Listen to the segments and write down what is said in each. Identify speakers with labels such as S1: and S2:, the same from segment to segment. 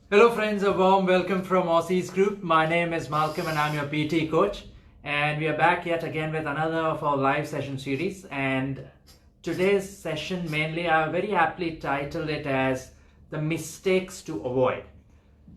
S1: Hello friends, a warm welcome from Aussie's group. My name is Malcolm and I'm your PT coach, and we are back yet again with another of our live session series. And today's session mainly I very aptly titled it as the mistakes to avoid,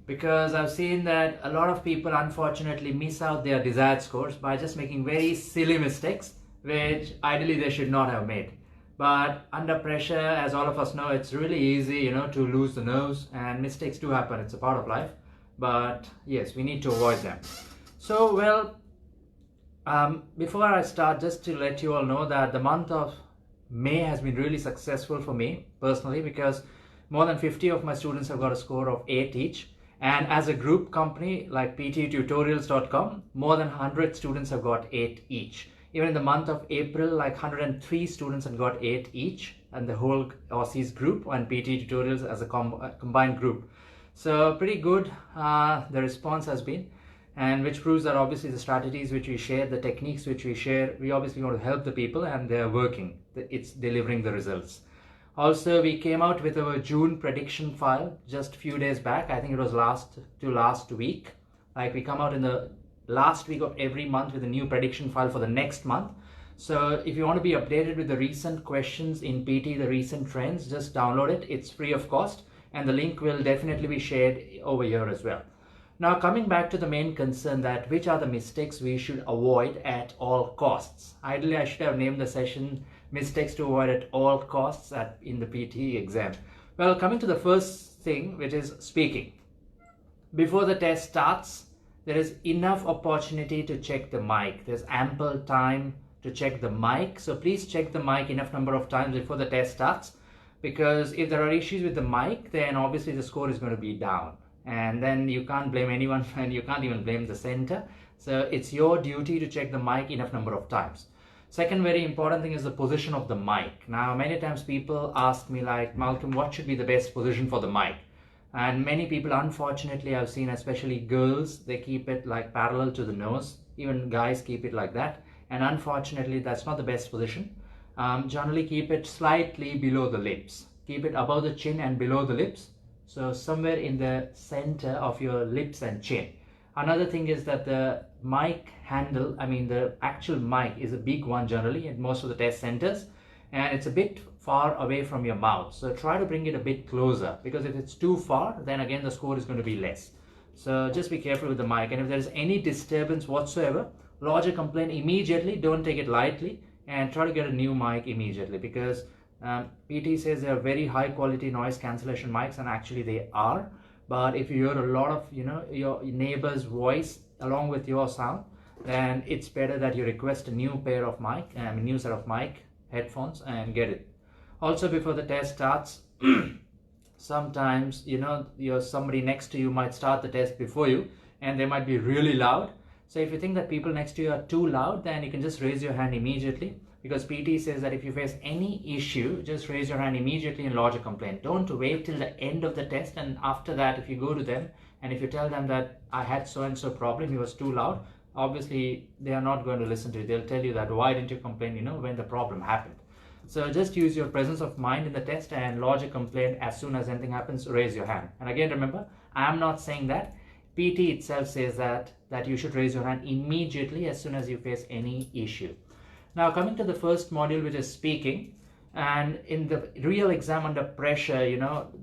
S1: because I've seen that a lot of people unfortunately miss out their desired scores by just making very silly mistakes which ideally they should not have made. But under pressure, as all of us know, it's really easy, to lose the nose, and mistakes do happen. It's a part of life. But yes, we need to avoid them. So, before I start, just to let you all know that the month of May has been really successful for me personally, because more than 50 of my students have got a score of 8 each. And as a group company like PTE-Tutorials.com, more than 100 students have got 8 each. Even in the month of April, like 103 students had got 8 each, and the whole Aussie's group and PT Tutorials as a combined group. So pretty good the response has been, and which proves that obviously the strategies which we share, the techniques which we share, we obviously want to help the people and they're working. It's delivering the results. Also, we came out with our June prediction file just a few days back. I think it was last week. Like, we come out in the last week of every month with a new prediction file for the next month. So if you want to be updated with the recent questions in PT, the recent trends, just download it. It's free of cost, and the link will definitely be shared over here as well. Now, coming back to the main concern, that which are the mistakes we should avoid at all costs. Ideally, I should have named the session mistakes to avoid at all costs in the PTE exam. Well, coming to the first thing, which is speaking. Before the test starts, there is enough opportunity to check the mic. There's ample time to check the mic. So please check the mic enough number of times before the test starts, because if there are issues with the mic, then obviously the score is going to be down. And then you can't blame anyone, and you can't even blame the center. So it's your duty to check the mic enough number of times. Second very important thing is the position of the mic. Now, many times people ask me like, Malcolm, what should be the best position for the mic? And many people, unfortunately, I've seen, especially girls, they keep it like parallel to the nose. Even guys keep it like that. And unfortunately, that's not the best position. Generally, keep it slightly below the lips. Keep it above the chin and below the lips. So somewhere in the center of your lips and chin. Another thing is that the mic handle, the actual mic is a big one generally in most of the test centers. And it's a bit far away from your mouth, so try to bring it a bit closer, because if it's too far, then again the score is going to be less. So just be careful with the mic, and if there is any disturbance whatsoever, lodge a complaint immediately. Don't take it lightly, and try to get a new mic immediately, because PT says they are very high quality noise cancellation mics, and actually they are. But if you hear a lot of your neighbor's voice along with your sound, then it's better that you request a new pair of new set of mic headphones and get it. Also, before the test starts, sometimes somebody next to you might start the test before you, and they might be really loud. So if you think that people next to you are too loud, then you can just raise your hand immediately, because PT says that if you face any issue, just raise your hand immediately and lodge a complaint. Don't wait till the end of the test, and after that, if you go to them and if you tell them that I had so and so problem, he was too loud, obviously they are not going to listen to you. They'll tell you that why didn't you complain when the problem happened. So just use your presence of mind in the test and lodge a complaint. As soon as anything happens, raise your hand. And again, remember, I am not saying that. PT itself says that you should raise your hand immediately as soon as you face any issue. Now, coming to the first module, which is speaking. And in the real exam under pressure,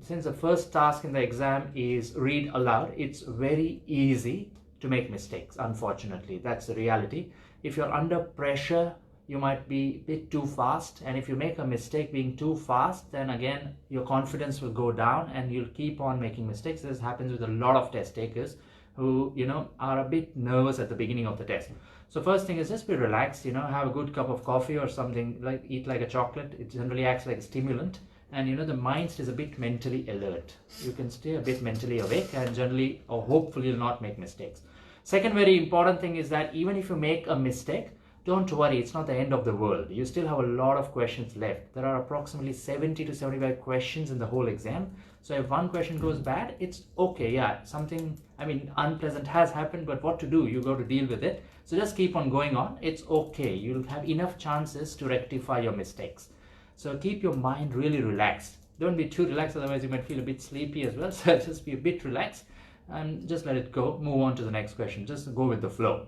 S1: since the first task in the exam is read aloud, it's very easy to make mistakes. Unfortunately, that's the reality. If you're under pressure, you might be a bit too fast, and if you make a mistake being too fast, then again your confidence will go down and you'll keep on making mistakes. This happens with a lot of test takers who are a bit nervous at the beginning of the test. So first thing is just be relaxed, have a good cup of coffee or something, like eat like a chocolate. It generally acts like a stimulant, and the mind is a bit mentally alert. You can stay a bit mentally awake, and generally or hopefully you'll not make mistakes. Second very important thing is that even if you make a mistake, don't worry, it's not the end of the world. You still have a lot of questions left. There are approximately 70 to 75 questions in the whole exam. So if one question goes bad, it's okay. Yeah, something, unpleasant has happened, but what to do? You got to deal with it. So just keep on going on. It's okay. You'll have enough chances to rectify your mistakes. So keep your mind really relaxed. Don't be too relaxed, otherwise you might feel a bit sleepy as well. So just be a bit relaxed and just let it go. Move on to the next question. Just go with the flow.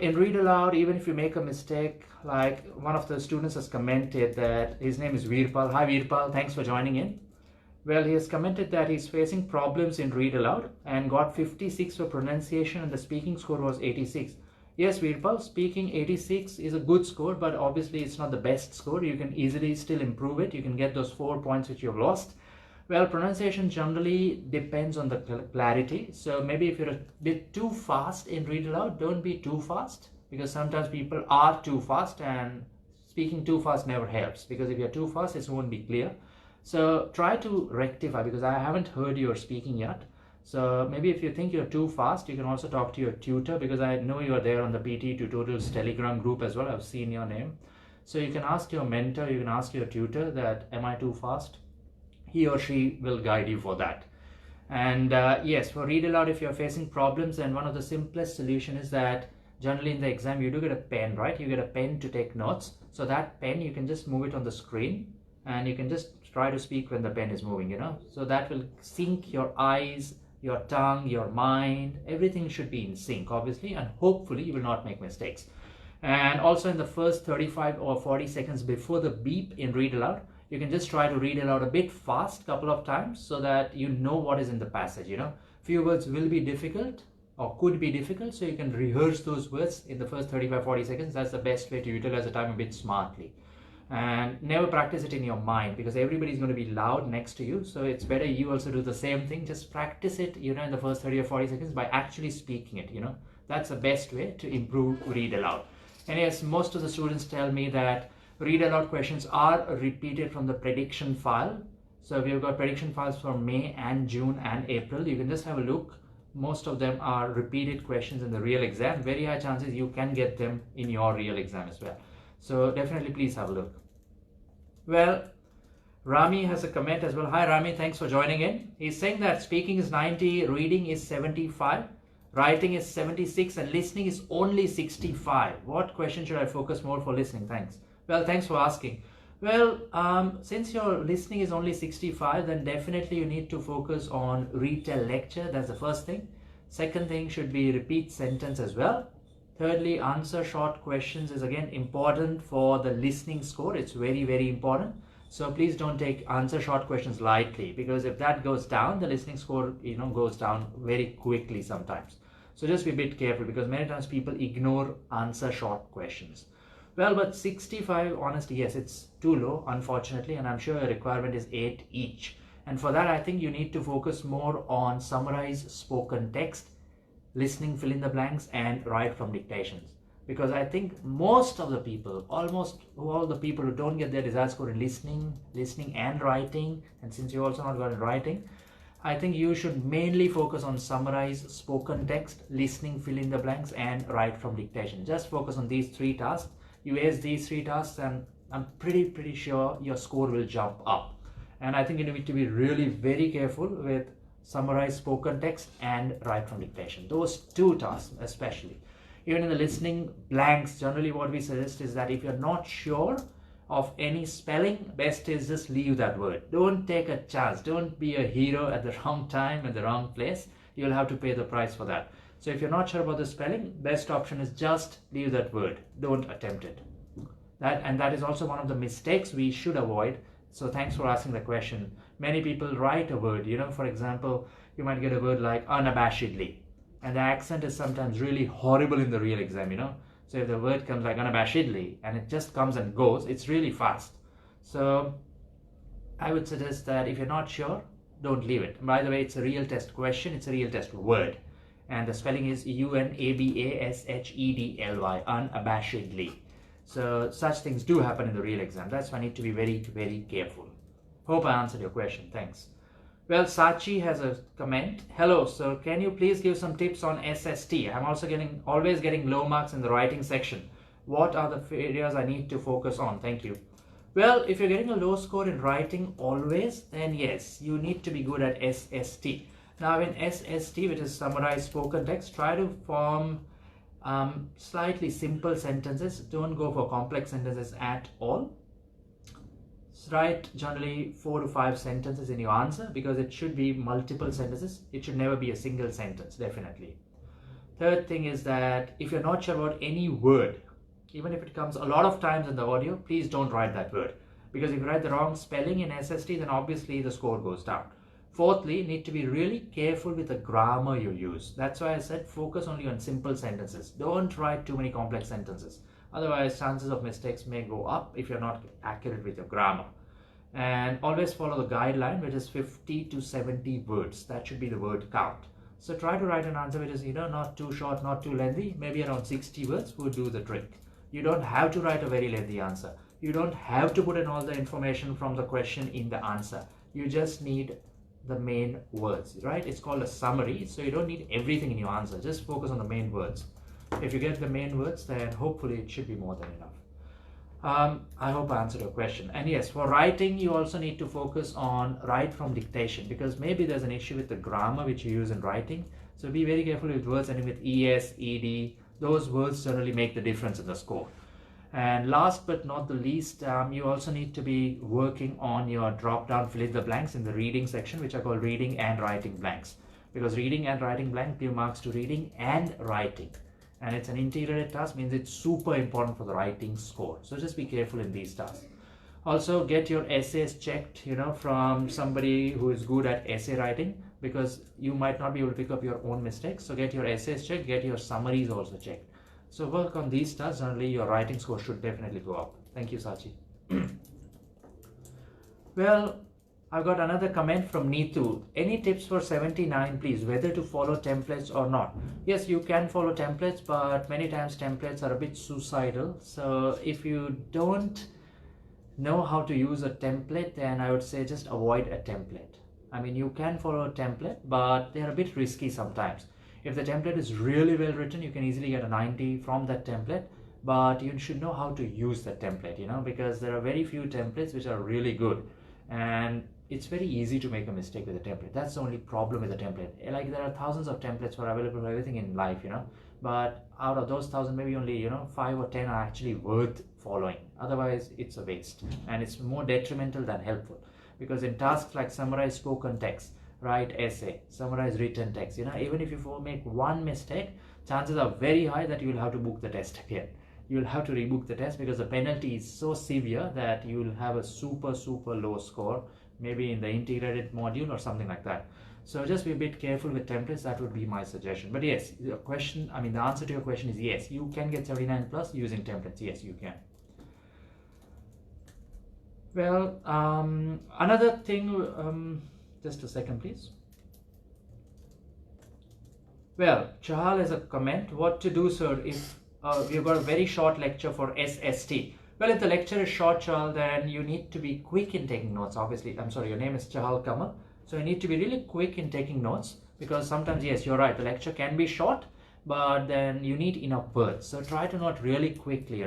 S1: In read aloud, even if you make a mistake, like one of the students has commented that his name is Veerpal. Hi Veerpal, thanks for joining in. Well, he has commented that he's facing problems in read aloud and got 56 for pronunciation and the speaking score was 86. Yes, Veerpal, speaking 86 is a good score, but obviously it's not the best score. You can easily still improve it. You can get those 4 points which you've lost. Well, pronunciation generally depends on the clarity. So maybe if you're a bit too fast in read aloud, don't be too fast, because sometimes people are too fast and speaking too fast never helps, because if you're too fast, it won't be clear. So try to rectify, because I haven't heard your speaking yet. So maybe if you think you're too fast, you can also talk to your tutor, because I know you're there on the PTE Tutorials Telegram group as well. I've seen your name. So you can ask your mentor, you can ask your tutor that, am I too fast? He or she will guide you for that. And yes, for read aloud, if you're facing problems, then one of the simplest solution is that generally in the exam, you do get a pen, right? You get a pen to take notes. So that pen, you can just move it on the screen and you can just try to speak when the pen is moving, So that will sync your eyes, your tongue, your mind, everything should be in sync, obviously, and hopefully you will not make mistakes. And also in the first 35 or 40 seconds before the beep in read aloud, you can just try to read aloud a bit fast couple of times so that you know what is in the passage, Few words will be difficult or could be difficult, so you can rehearse those words in the first 35-40 seconds. That's the best way to utilize the time a bit smartly. And never practice it in your mind, because everybody's going to be loud next to you. So it's better you also do the same thing. Just practice it, in the first 30 or 40 seconds by actually speaking it, That's the best way to improve read aloud. And yes, most of the students tell me that read aloud questions are repeated from the prediction file. So we've got prediction files for May and June and April. You can just have a look. Most of them are repeated questions in the real exam. Very high chances you can get them in your real exam as well. So definitely please have a look. Well, Rami has a comment as well. Hi Rami, thanks for joining in. He's saying that speaking is 90, reading is 75, writing is 76 and listening is only 65. What question should I focus more for listening? Thanks. Well, thanks for asking. Well, since your listening is only 65, then definitely you need to focus on retell lecture. That's the first thing. Second thing should be repeat sentence as well. Thirdly, answer short questions is again important for the listening score. It's very, very important. So please don't take answer short questions lightly, because if that goes down, the listening score, goes down very quickly sometimes. So just be a bit careful, because many times people ignore answer short questions. Well, but 65, honestly, yes, it's too low, unfortunately, and I'm sure your requirement is 8 each. And for that, I think you need to focus more on summarize spoken text, listening, fill in the blanks, and write from dictations. Because I think most of the people, almost all the people who don't get their desired score in listening and writing, and since you also not got in writing, I think you should mainly focus on summarize spoken text, listening, fill in the blanks, and write from dictation. Just focus on these 3 tasks. You ace these 3 tasks and I'm pretty sure your score will jump up. And I think you need to be really very careful with summarize spoken text and write from dictation. Those 2 tasks especially. Even in the listening blanks, generally what we suggest is that if you're not sure of any spelling, best is just leave that word. Don't take a chance. Don't be a hero at the wrong time, at the wrong place. You'll have to pay the price for that. So if you're not sure about the spelling, best option is just leave that word. Don't attempt it. That is also one of the mistakes we should avoid. So thanks for asking the question. Many people write a word, for example, you might get a word like unabashedly, and the accent is sometimes really horrible in the real exam, So if the word comes like unabashedly and it just comes and goes, it's really fast. So I would suggest that if you're not sure, don't leave it. By the way, it's a real test question, it's a real test word. And the spelling is unabashedly, unabashedly. So such things do happen in the real exam. That's why I need to be very, very careful. Hope I answered your question. Thanks. Well, Sachi has a comment. Hello, so can you please give some tips on SST? I'm also always getting low marks in the writing section. What are the areas I need to focus on? Thank you. Well, if you're getting a low score in writing always, then yes, you need to be good at SST. Now in SST, which is summarized spoken text, try to form slightly simple sentences. Don't go for complex sentences at all. write generally 4 to 5 sentences in your answer, because it should be multiple sentences. It should never be a single sentence, definitely. Third thing is that if you're not sure about any word, even if it comes a lot of times in the audio, please don't write that word, because if you write the wrong spelling in SST, then obviously the score goes down. Fourthly, need to be really careful with the grammar you use. That's why I said focus only on simple sentences. Don't write too many complex sentences. Otherwise, chances of mistakes may go up if you're not accurate with your grammar. And always follow the guideline, which is 50 to 70 words. That should be the word count. So try to write an answer which is, not too short, not too lengthy. Maybe around 60 words would do the trick. You don't have to write a very lengthy answer. You don't have to put in all the information from the question in the answer. You just need the main words, right? It's called a summary. So you don't need everything in your answer. Just focus on the main words. If you get the main words, then hopefully it should be more than enough. I hope I answered your question. And yes, for writing, you also need to focus on write from dictation, because maybe there's an issue with the grammar which you use in writing. So be very careful with words ending with es, ed. Those words generally make the difference in the score. And last but not the least, you also need to be working on your drop-down fill in the blanks in the reading section, which are called reading and writing blanks, because reading and writing blank give marks to reading and writing. And it's an integrated task, means it's super important for the writing score. So just be careful in these tasks. Also get your essays checked, from somebody who is good at essay writing, because you might not be able to pick up your own mistakes. So get your essays checked, get your summaries also checked. So work on these tasks, generally your writing score should definitely go up. Thank you, Sachi. Well, I've got another comment from Neetu. Any tips for 79, please, whether to follow templates or not? Yes, you can follow templates, but many times templates are a bit suicidal. So if you don't know how to use a template, then I would say just avoid a template. I mean, you can follow a template, but they're a bit risky sometimes. If the template is really well written, you can easily get a 90 from that template, but you should know how to use that template, because there are very few templates which are really good. And it's very easy to make a mistake with a template. That's the only problem with a template. Like, there are thousands of templates for available for everything in life, but out of those 1,000, maybe only 5 or 10 are actually worth following. Otherwise, it's a waste, and it's more detrimental than helpful, because in tasks like summarize spoken text, write essay, summarize written text, even if you make one mistake, chances are very high that you will have to book the test again. You'll have to rebook the test, because the penalty is so severe that you will have a super low score, maybe in the integrated module or something like that. So just be a bit careful with templates. That would be my suggestion. But yes, the answer to your question is yes, you can get 79 plus using templates. Yes, you can. Well, another thing, just a second, please. Well, Chahal has a comment. What to do, sir, if we've got a very short lecture for SST? Well, if the lecture is short, Chahal, then you need to be quick in taking notes. Obviously, I'm sorry, your name is Chahal Kamal. So you need to be really quick in taking notes, because sometimes, yes, you're right, the lecture can be short, but then you need enough words. So try to note really quickly,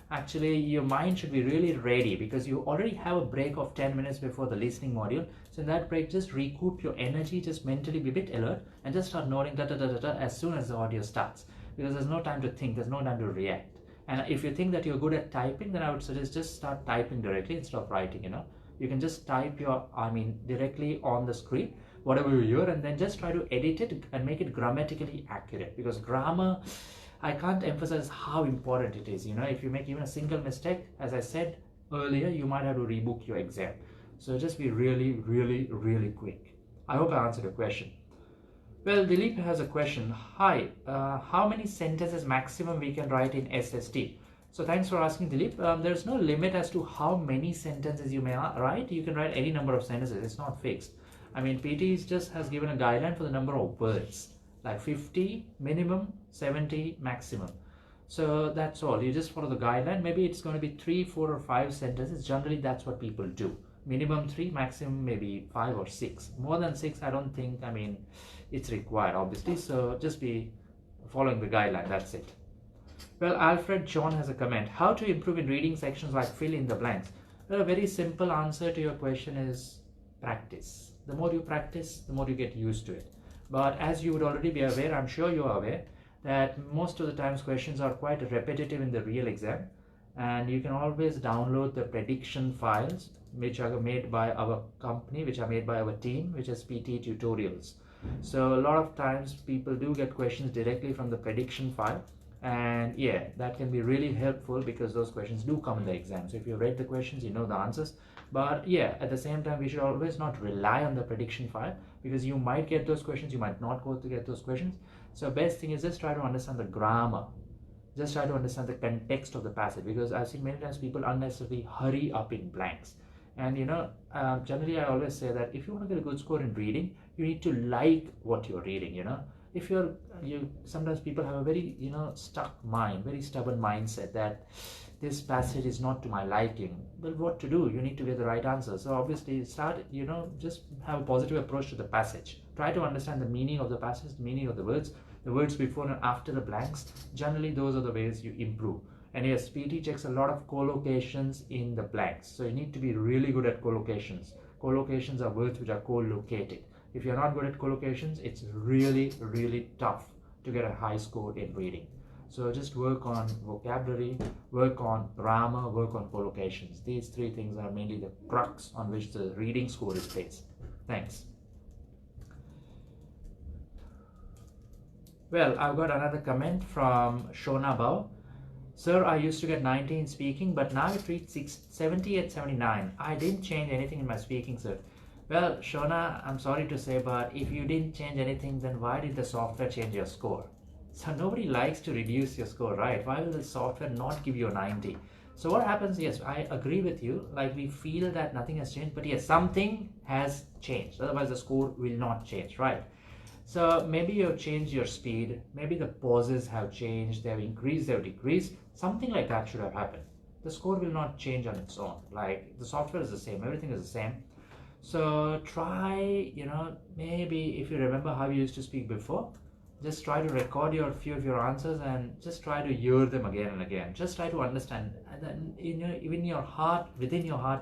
S1: Actually, your mind should be really ready, because you already have a break of 10 minutes before the listening module. So in that break, just recoup your energy, just mentally be a bit alert, and just start noting as soon as the audio starts, because there's no time to think, there's no time to react. And if you think that you're good at typing, then I would suggest just start typing directly instead of writing, You can just type directly on the screen, whatever you hear, and then just try to edit it and make it grammatically accurate, because grammar, I can't emphasize how important it is. If you make even a single mistake, as I said earlier, you might have to rebook your exam. So just be really quick. I hope I answered your question. Well, Dilip has a question. Hi, how many sentences maximum we can write in SST? So thanks for asking, Dilip. There's no limit as to how many sentences you may write. You can write any number of sentences. It's not fixed. I mean, PTE just has given a guideline for the number of words, like 50 minimum, 70 maximum. So that's all. You just follow the guideline. Maybe it's going to be 3, 4, or 5 sentences. Generally, that's what people do. Minimum 3, maximum maybe 5 or 6. More than 6, I don't think, it's required, obviously. So just be following the guideline. That's it. Well, Alfred John has a comment. How to improve in reading sections like fill in the blanks? Well, a very simple answer to your question is practice. The more you practice, the more you get used to it. But as you would already be aware, I'm sure you are aware, that most of the times questions are quite repetitive in the real exam, and you can always download the prediction files which are made by our company, which are made by our team, which is PTE tutorials. So a lot of times people do get questions directly from the prediction file, and yeah, that can be really helpful because those questions do come in the exam. So if you read the questions, you know the answers. But yeah, at the same time, we should always not rely on the prediction file, because you might get those questions, you might not go to get those questions. So best thing is just try to understand the grammar, just try to understand the context of the passage, because I've seen many times people unnecessarily hurry up in blanks. And generally I always say that if you want to get a good score in reading, you need to like what you're reading. If you sometimes people have a very stuck mind, very stubborn mindset that this passage is not to my liking. Well, what to do? You need to get the right answer. So obviously start, just have a positive approach to the passage. Try to understand the meaning of the passage, the meaning of the words before and after the blanks. Generally those are the ways you improve. And yes, PT checks a lot of collocations in the blanks, so you need to be really good at collocations. Collocations are words which are co-located. If you're not good at collocations, it's really, really tough to get a high score in reading. So just work on vocabulary, work on grammar, work on collocations. These three things are mainly the crux on which the reading score is based. Thanks. Well, I've got another comment from Shona Bao. Sir, I used to get 90 in speaking, but now it reads 70 at 79. I didn't change anything in my speaking, sir. Well, Shona, I'm sorry to say, but if you didn't change anything, then why did the software change your score? So nobody likes to reduce your score, right? Why will the software not give you a 90? So what happens, yes, I agree with you. Like, we feel that nothing has changed, but yes, something has changed. Otherwise, the score will not change, right? So maybe you've changed your speed, maybe the pauses have changed, they have increased, they have decreased, something like that should have happened. The score will not change on its own. Like, the software is the same, everything is the same. So try, maybe if you remember how you used to speak before, just try to record a few of your answers and just try to hear them again and again. Just try to understand, and then within your heart,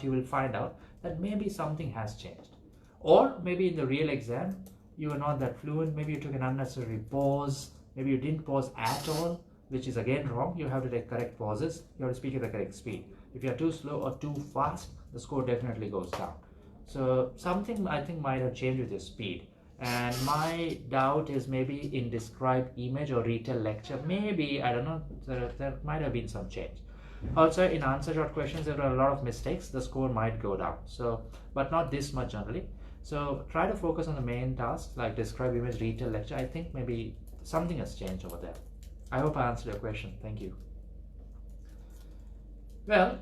S1: you will find out that maybe something has changed. Or maybe in the real exam, you were not that fluent, maybe you took an unnecessary pause, maybe you didn't pause at all, which is again wrong. You have to take correct pauses, you have to speak at the correct speed. If you're too slow or too fast, the score definitely goes down. So something I think might have changed with your speed. And my doubt is maybe in describe image or retell lecture, maybe, I don't know, there might have been some change. Also, in answer short questions, there are a lot of mistakes, the score might go down. So, but not this much generally. So try to focus on the main tasks like describe image, retell lecture. I think maybe something has changed over there. I hope I answered your question. Thank you. Well,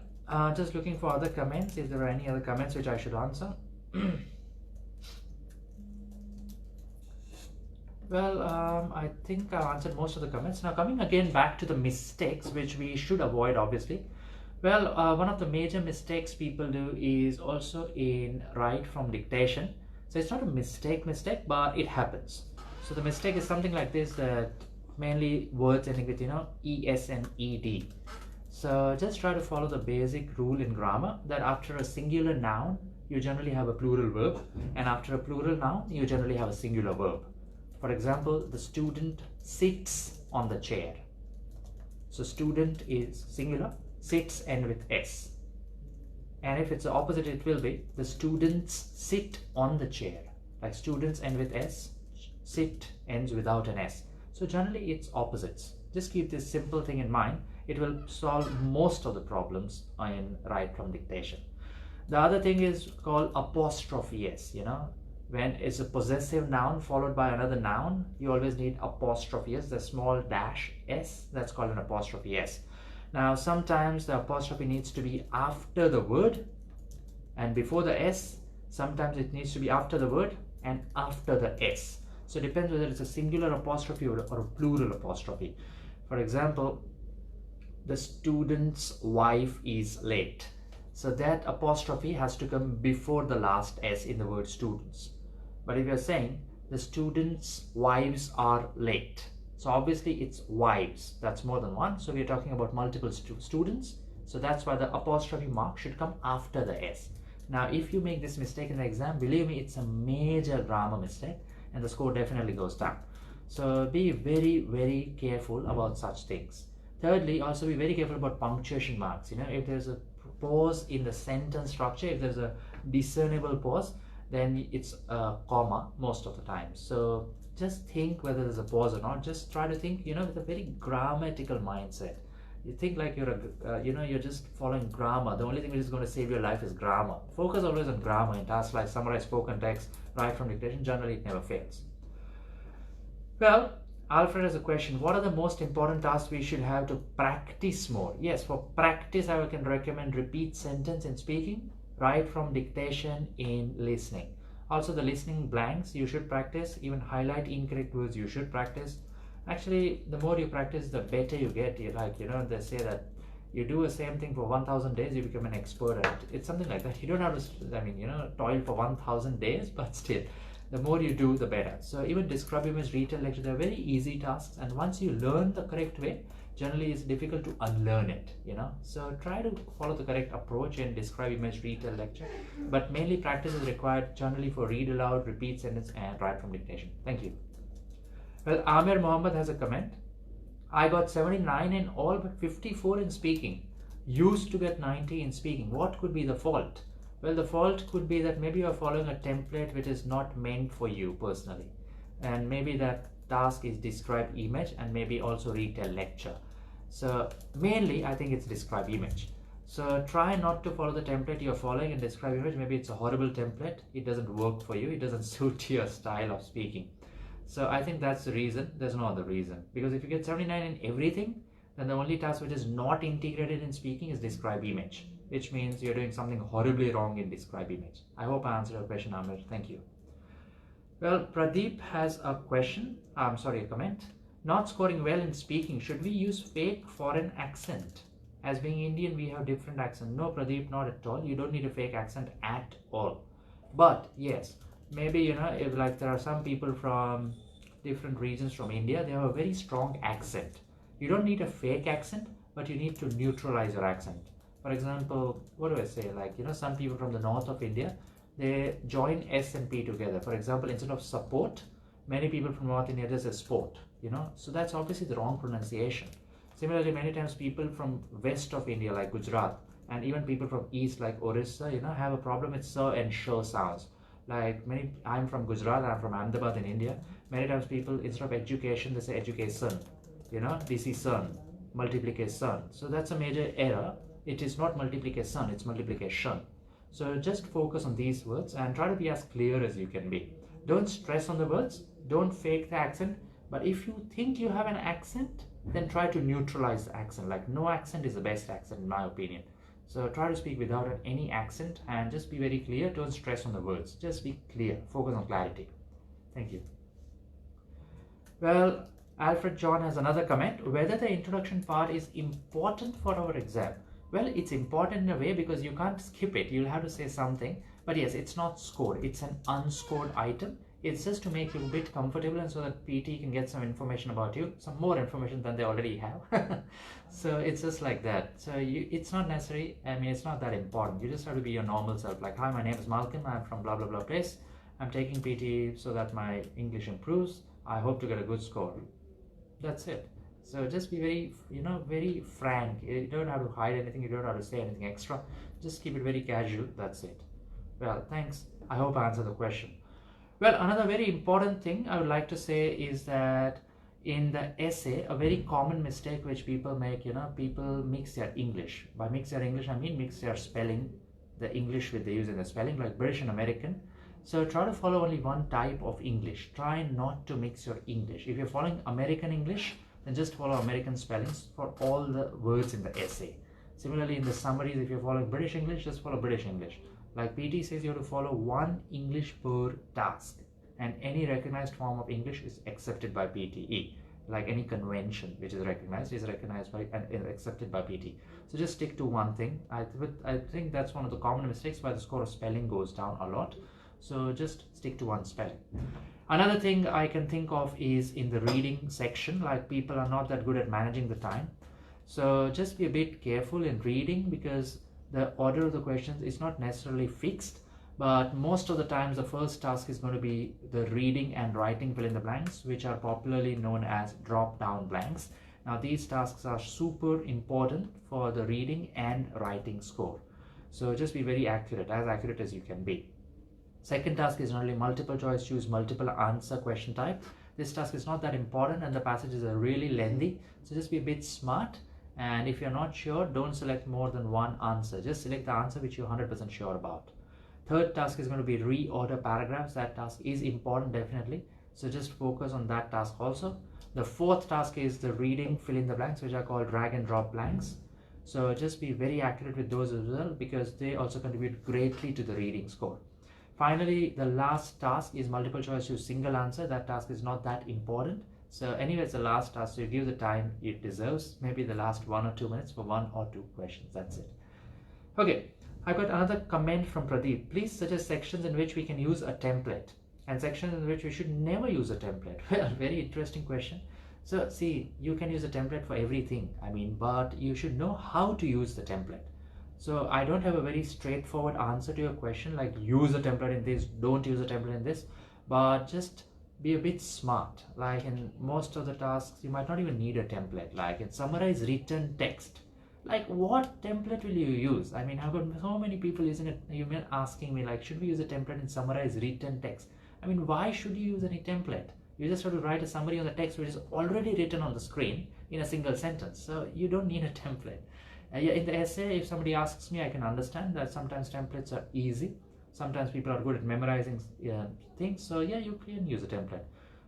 S1: just looking for other comments, if there are any other comments which I should answer. Well, I think I've answered most of the comments. Now coming again back to the mistakes which we should avoid, obviously. Well, one of the major mistakes people do is also in write from dictation. So it's not a mistake, but it happens. So the mistake is something like this, that mainly words ending with es and ed. So just try to follow the basic rule in grammar that after a singular noun you generally have a plural verb, and after a plural noun you generally have a singular verb. For example, the student sits on the chair. So student is singular, sits end with s. And if it's the opposite, it will be the students sit on the chair. Like students end with s, sit ends without an s. So generally it's opposites. Just keep this simple thing in mind. It will solve most of the problems in write from dictation. The other thing is called apostrophe s. When it's a possessive noun followed by another noun, you always need apostrophe s, the small dash s, that's called an apostrophe s. Now sometimes the apostrophe needs to be after the word and before the s. Sometimes it needs to be after the word and after the s. So it depends whether it's a singular apostrophe or a plural apostrophe. For example, the student's wife is late. So that apostrophe has to come before the last s in the word students. But if you're saying the students' wives are late, so obviously it's wives, that's more than one. So we're talking about multiple students. So that's why the apostrophe mark should come after the s. Now, if you make this mistake in the exam, believe me, it's a major grammar mistake and the score definitely goes down. So be very, very careful about such things. Thirdly, also be very careful about punctuation marks. If there's a pause in the sentence structure. If there's a discernible pause, then it's a comma most of the time. So just think whether there's a pause or not. Just try to think, with a very grammatical mindset. You think like you're just following grammar. The only thing which is going to save your life is grammar. Focus always on grammar in tasks like summarize spoken text, write from dictation. Generally, it never fails. Well, Alfred has a question. What are the most important tasks we should have to practice more? Yes, for practice, I can recommend repeat sentence in speaking, write from dictation in listening. Also, the listening blanks you should practice. Even highlight incorrect words you should practice. Actually, the more you practice, the better you get. They say that you do the same thing for 1,000 days, you become an expert at it. It's something like that. You don't have to, toil for 1,000 days, but still, the more you do, the better. So even describe image, retell lecture, they're very easy tasks. And once you learn the correct way, generally it's difficult to unlearn it, So try to follow the correct approach in describe image, retell lecture. But mainly practice is required generally for read aloud, repeat sentence, and write from dictation. Thank you. Well, Amir Mohammed has a comment. I got 79 in all but 54 in speaking. Used to get 90 in speaking. What could be the fault? Well, the fault could be that maybe you're following a template which is not meant for you personally. And maybe that task is describe image and maybe also retell lecture. So mainly, I think it's describe image. So try not to follow the template you're following and describe image. Maybe it's a horrible template. It doesn't work for you. It doesn't suit your style of speaking. So I think that's the reason. There's no other reason. Because if you get 79 in everything, then the only task which is not integrated in speaking is describe image, which means you're doing something horribly wrong in describe image. I hope I answered your question, Amir. Thank you. Well, Pradeep has a question. A comment. Not scoring well in speaking. Should we use fake foreign accent? As being Indian, we have different accent. No, Pradeep, not at all. You don't need a fake accent at all. But yes, maybe, if like there are some people from different regions from India, they have a very strong accent. You don't need a fake accent, but you need to neutralize your accent. For example, what do I say? Like, some people from the north of India, they join S and P together. For example, instead of support, many people from North India just say sport, So that's obviously the wrong pronunciation. Similarly, many times people from west of India, like Gujarat, and even people from east, like Orissa, have a problem with sir and show sounds. Like I'm from Gujarat, I'm from Ahmedabad in India. Many times people, instead of education, they say education, this is son, multiplication. So that's a major error. It is not multiplication, it's multiplication. So just focus on these words and try to be as clear as you can be. Don't stress on the words, don't fake the accent, but if you think you have an accent, then try to neutralize the accent. Like no accent is the best accent in my opinion. So try to speak without any accent and just be very clear. Don't stress on the words. Just be clear. Focus on clarity. Thank you. Well, Alfred John has another comment. Whether the introduction part is important for our exam. Well, it's important in a way because you can't skip it. You'll have to say something. But yes, it's not scored. It's an unscored item. It's just to make you a bit comfortable and so that PT can get some information about you, some more information than they already have. So it's just like that. So it's not necessary. It's not that important. You just have to be your normal self. Like, hi, my name is Malcolm. I'm from blah, blah, blah place. I'm taking PT so that my English improves. I hope to get a good score. That's it. So just be very, very frank. You don't have to hide anything. You don't have to say anything extra. Just keep it very casual. That's it. Well, thanks. I hope I answered the question. Well, another very important thing I would like to say is that in the essay, a very common mistake which people make, people mix their English. By mix their English, I mean mix their spelling, the English with they use in the spelling, like British and American. So try to follow only one type of English. Try not to mix your English. If you're following American English, then just follow American spellings for all the words in the essay. Similarly, in the summaries, if you're following British English, just follow British English. Like PT says, you have to follow one English per task, and any recognized form of English is accepted by PTE. Like any convention which is recognized by and accepted by PT. So just stick to one thing. I think that's one of the common mistakes why the score of spelling goes down a lot. So just stick to one spelling. Another thing I can think of is in the reading section, like people are not that good at managing the time. So just be a bit careful in reading because the order of the questions is not necessarily fixed, but most of the times the first task is going to be the reading and writing fill in the blanks, which are popularly known as drop down blanks. Now these tasks are super important for the reading and writing score. So just be very accurate as you can be. Second task is only multiple choice, choose multiple answer question type. This task is not that important and the passages are really lengthy, so just be a bit smart. And if you're not sure, don't select more than one answer. Just select the answer which you're 100% sure about. Third task is going to be reorder paragraphs. That task is important definitely, so just focus on that task also. The fourth task is the reading fill in the blanks, which are called drag and drop blanks. So just be very accurate with those as well, because they also contribute greatly to the reading score. Finally, the last task is multiple choice to single answer. That task is not that important. So anyway, it's the last task, so you give the time it deserves, maybe the last 1 or 2 minutes for 1 or 2 questions. That's it. Okay, I've got another comment from Pradeep. Please suggest sections in which we can use a template and sections in which we should never use a template. Well, very interesting question. So see, you can use a template for everything, but you should know how to use the template. So I don't have a very straightforward answer to your question, like use a template in this, don't use a template in this, but just be a bit smart. Like in most of the tasks, you might not even need a template. Like in summarize written text, like what template will you use? I've got so many people using it. You've been asking me like, should we use a template in summarize written text? Why should you use any template? You just have to write a summary on the text which is already written on the screen in a single sentence. So you don't need a template. Yeah, in the essay, if somebody asks me, I can understand that sometimes templates are easy. Sometimes people are good at memorizing things. So yeah, you can use a template.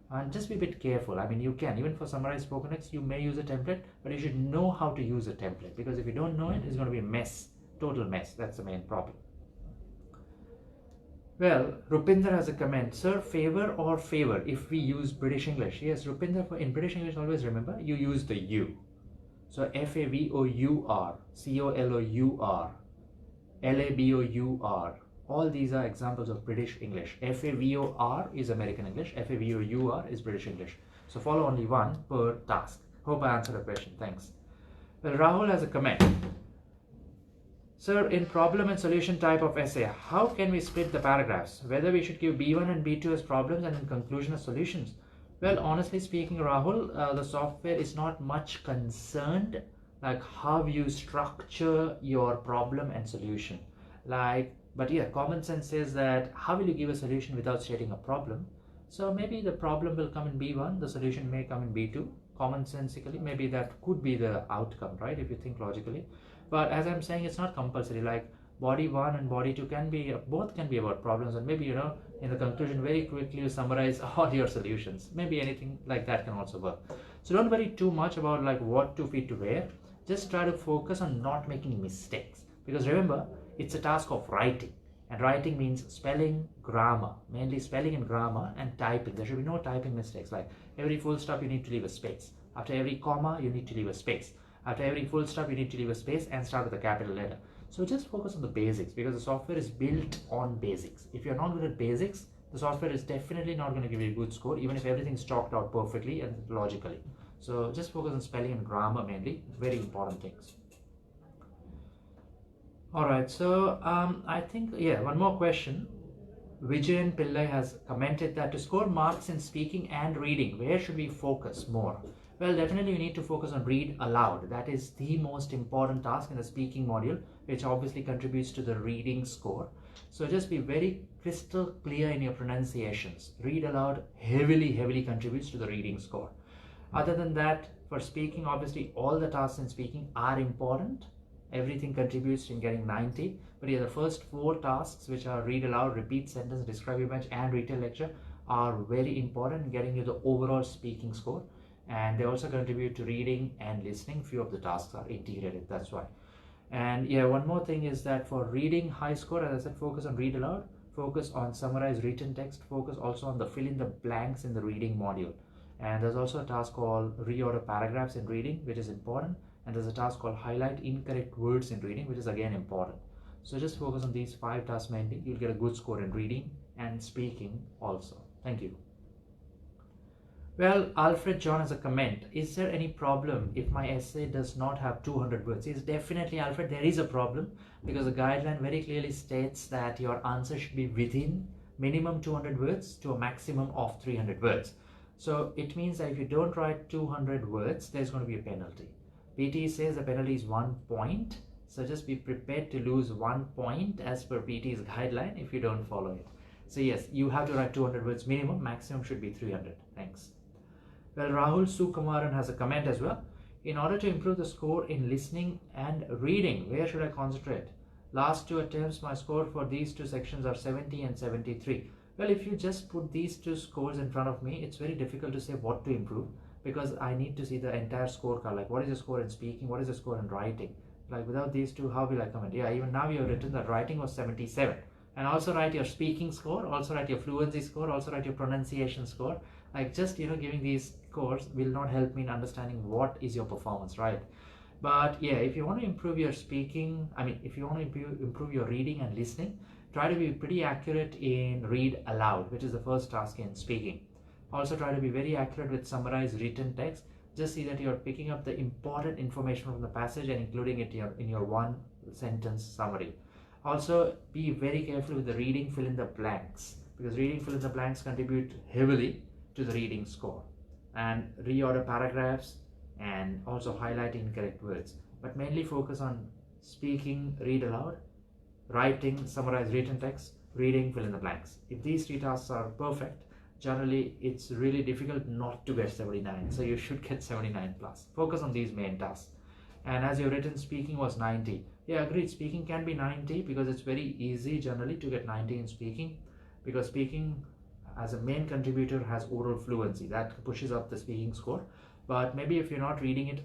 S1: And just be a bit careful. You can, even for summarized spoken text, you may use a template, but you should know how to use a template, because if you don't know it, it's going to be a mess, total mess. That's the main problem. Well, Rupinder has a comment. Sir, favor or favor if we use British English? Yes, Rupinder, in British English, always remember, you use the U. So F-A-V-O-U-R, C-O-L-O-U-R, L-A-B-O-U-R. All these are examples of British English. F-A-V-O-R is American English. F-A-V-O-U-R is British English. So follow only one per task. Hope I answered the question. Thanks. Well, Rahul has a comment. Sir, in problem and solution type of essay, how can we split the paragraphs? Whether we should give B1 and B2 as problems and in conclusion as solutions? Well, honestly speaking, Rahul, the software is not much concerned like how you structure your problem and solution. But yeah, common sense says that how will you give a solution without stating a problem? So maybe the problem will come in B1, the solution may come in B2. Commonsensically, maybe that could be the outcome, right? If you think logically. But as I'm saying, it's not compulsory. Like body 1 and body 2 can be, both can be about problems, and maybe, in the conclusion, very quickly you summarize all your solutions. Maybe anything like that can also work. So don't worry too much about like what to fit to where. Just try to focus on not making mistakes, because remember, it's a task of writing, and writing means spelling, grammar, mainly spelling and grammar, and typing. There should be no typing mistakes. Like every full stop you need to leave a space. After every comma you need to leave a space. After every full stop you need to leave a space and start with a capital letter. So just focus on the basics, because the software is built on basics. If you're not good at basics, the software is definitely not going to give you a good score, even if everything's chalked out perfectly and logically. So just focus on spelling and grammar mainly, very important things. Alright, so I think, one more question. Vijayan Pillai has commented that to score marks in speaking and reading, where should we focus more? Well, definitely you need to focus on read aloud. That is the most important task in the speaking module, which obviously contributes to the reading score. So just be very crystal clear in your pronunciations. Read aloud heavily contributes to the reading score. Other than that, for speaking, obviously all the tasks in speaking are important. Everything contributes in getting 90. But yeah, the first 4 tasks, which are read aloud, repeat sentence, describe image, and retell lecture, are very important in getting you the overall speaking score. And they also contribute to reading and listening. Few of the tasks are integrated, that's why. And yeah, one more thing is that for reading high score, as I said, focus on read aloud, focus on summarize written text, focus also on the fill in the blanks in the reading module. And there's also a task called reorder paragraphs in reading, which is important. And there's a task called highlight incorrect words in reading, which is again important. So just focus on these 5 tasks mainly. You'll get a good score in reading and speaking also. Thank you. Well, Alfred John has a comment. Is there any problem if my essay does not have 200 words? Yes, definitely, Alfred, there is a problem, because the guideline very clearly states that your answer should be within minimum 200 words to a maximum of 300 words. So it means that if you don't write 200 words, there's going to be a penalty. PTE says the penalty is 1 point. So just be prepared to lose 1 point as per PT's guideline if you don't follow it. So yes, you have to write 200 words minimum, maximum should be 300. Thanks. Well, Rahul Sukumaran has a comment as well. In order to improve the score in listening and reading, where should I concentrate? Last 2 attempts, my score for these 2 sections are 70 and 73. Well, if you just put these 2 scores in front of me, it's very difficult to say what to improve, because I need to see the entire scorecard. Like, what is the score in speaking? What is the score in writing? Like, without these 2, how will I comment? Yeah, even now you have written that writing was 77. And also write your speaking score, also write your fluency score, also write your pronunciation score. Like, just, giving these scores will not help me in understanding what is your performance, right? But yeah, if you want to improve your speaking, if you want to improve your reading and listening, try to be pretty accurate in read aloud, which is the first task in speaking. Also try to be very accurate with summarized written text. Just see that you're picking up the important information from the passage and including it in your 1 sentence summary. Also be very careful with the reading fill in the blanks, because reading fill in the blanks contribute heavily to the reading score. And reorder paragraphs and also highlight incorrect words, but mainly focus on speaking, read aloud, writing, summarize written text, reading, fill in the blanks. If these 3 tasks are perfect, generally it's really difficult not to get 79, so you should get 79 plus. Focus on these main tasks. And as you've written, speaking was 90. Yeah, agreed, speaking can be 90 because it's very easy generally to get 90 in speaking, because speaking as a main contributor has oral fluency that pushes up the speaking score. But maybe if you're not reading it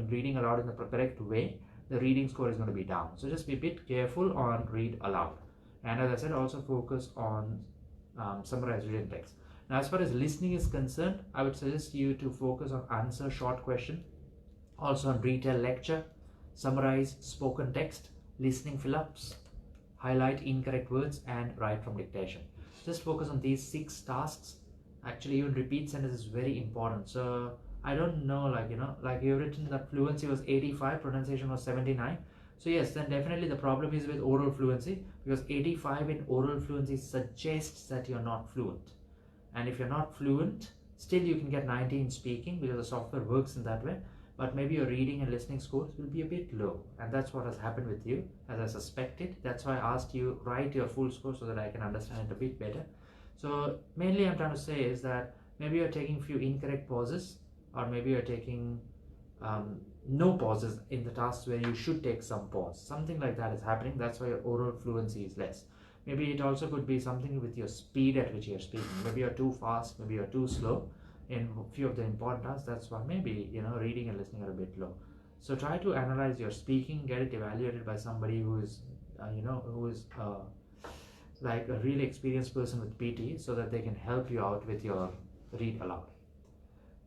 S1: reading aloud in the correct way, the reading score is going to be down. So just be a bit careful on read aloud. And as I said, also focus on summarized written text. Now, as far as listening is concerned, I would suggest you to focus on answer short question, also on retell lecture, summarize spoken text, listening fill-ups, highlight incorrect words, and write from dictation. Just focus on these 6 tasks. Actually, even repeat sentence is very important. So I don't know, like you've written that fluency was 85, pronunciation was 79. So yes, then definitely the problem is with oral fluency, because 85 in oral fluency suggests that you're not fluent. And if you're not fluent, still you can get 90 in speaking because the software works in that way. But maybe your reading and listening scores will be a bit low. And that's what has happened with you, as I suspected. That's why I asked you write your full score so that I can understand it a bit better. So mainly I'm trying to say is that maybe you're taking few incorrect pauses, or maybe you're taking no pauses in the tasks where you should take some pause. Something like that is happening. That's why your oral fluency is less. Maybe it also could be something with your speed at which you're speaking. Maybe you're too fast, maybe you're too slow in a few of the important tasks. That's why maybe reading and listening are a bit low. So try to analyze your speaking, get it evaluated by somebody who is like a really experienced person with PT, so that they can help you out with your read aloud.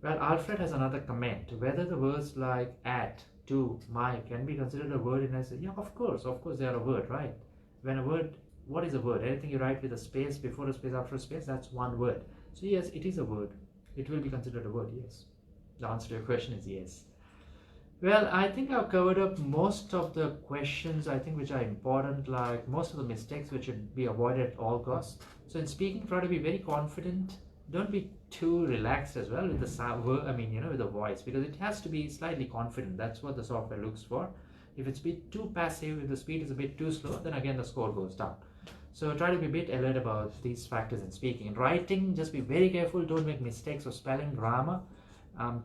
S1: Well, Alfred has another comment. Whether the words like at, to, my can be considered a word in essay. Yeah, of course they are a word, right? When a word, what is a word? Anything you write with a space before a space after a space, that's one word. So yes, it is a word. It will be considered a word, yes. The answer to your question is yes. Well, I think I've covered up most of the questions, which are important, like most of the mistakes which should be avoided at all costs. So in speaking, try to be very confident. Don't be too relaxed as well with the with the voice, because it has to be slightly confident. That's what the software looks for. If it's a bit too passive, if the speed is a bit too slow, then again the score goes down. So try to be a bit alert about these factors in speaking. In writing, just be very careful. Don't make mistakes of spelling, grammar,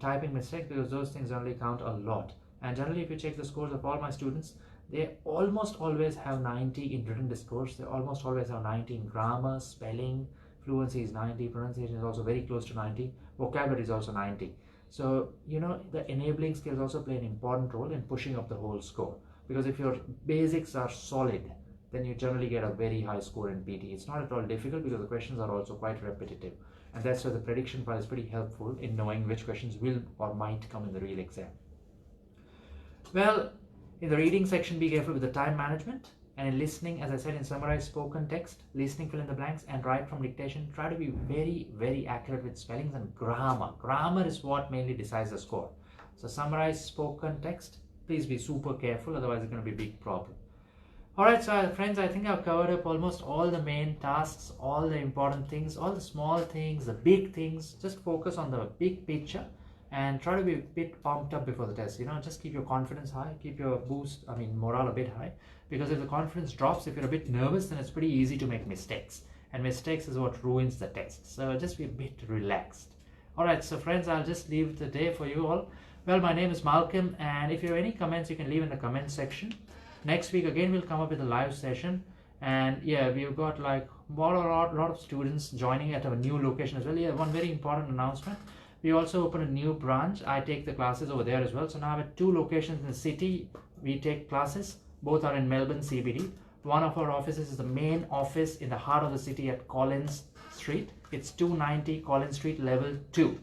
S1: typing mistakes, because those things only count a lot. And generally, if you check the scores of all my students, they almost always have 90 in written discourse. They almost always have 90 in grammar, spelling, fluency is 90, pronunciation is also very close to 90, vocabulary is also 90. So, the enabling skills also play an important role in pushing up the whole score. Because if your basics are solid, then you generally get a very high score in PT. It's not at all difficult because the questions are also quite repetitive. And that's why the prediction file is pretty helpful in knowing which questions will or might come in the real exam. Well, in the reading section, be careful with the time management. And in listening, as I said, in summarize spoken text, listening fill in the blanks, and write from dictation, try to be very, very accurate with spellings and grammar. Grammar is what mainly decides the score. So summarize spoken text. Please be super careful, otherwise it's going to be a big problem. Alright, so friends, I think I've covered up almost all the main tasks, all the important things, all the small things, the big things. Just focus on the big picture and try to be a bit pumped up before the test. Just keep your confidence high, keep your morale a bit high, because if the confidence drops, if you're a bit nervous, then it's pretty easy to make mistakes, and mistakes is what ruins the test. So just be a bit relaxed. All right, so friends, I'll just leave the day for you all. Well, my name is Malcolm, and if you have any comments, you can leave in the comment section. Next week again we'll come up with a live session, and yeah, we've got like a lot of students joining at our new location as well. Yeah, one very important announcement: we also open a new branch. I take the classes over there as well. So now we have 2 locations in the city we take classes. Both are in Melbourne CBD. One of our offices is the main office in the heart of the city at Collins Street. It's 290 Collins Street, level 2.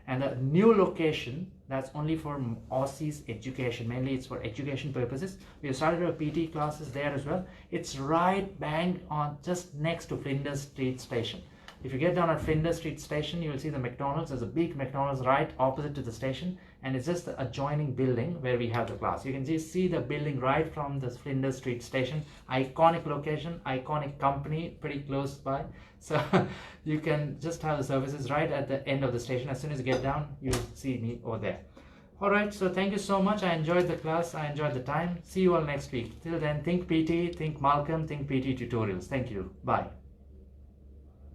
S1: And the new location, that's only for Aussies education. Mainly it's for education purposes. We have started our PT classes there as well. It's right bang on, just next to Flinders Street Station. If you get down at Flinders Street Station, you will see the McDonald's. There's a big McDonald's right opposite to the station, and it's just the adjoining building where we have the class. You can just see the building right from the Flinders Street Station. Iconic location, iconic company, pretty close by. So you can just have the services right at the end of the station. As soon as you get down, you'll see me over there. All right, so thank you so much. I enjoyed the class. I enjoyed the time. See you all next week. Till then, think PT, think Malcolm, think PT tutorials. Thank you. Bye.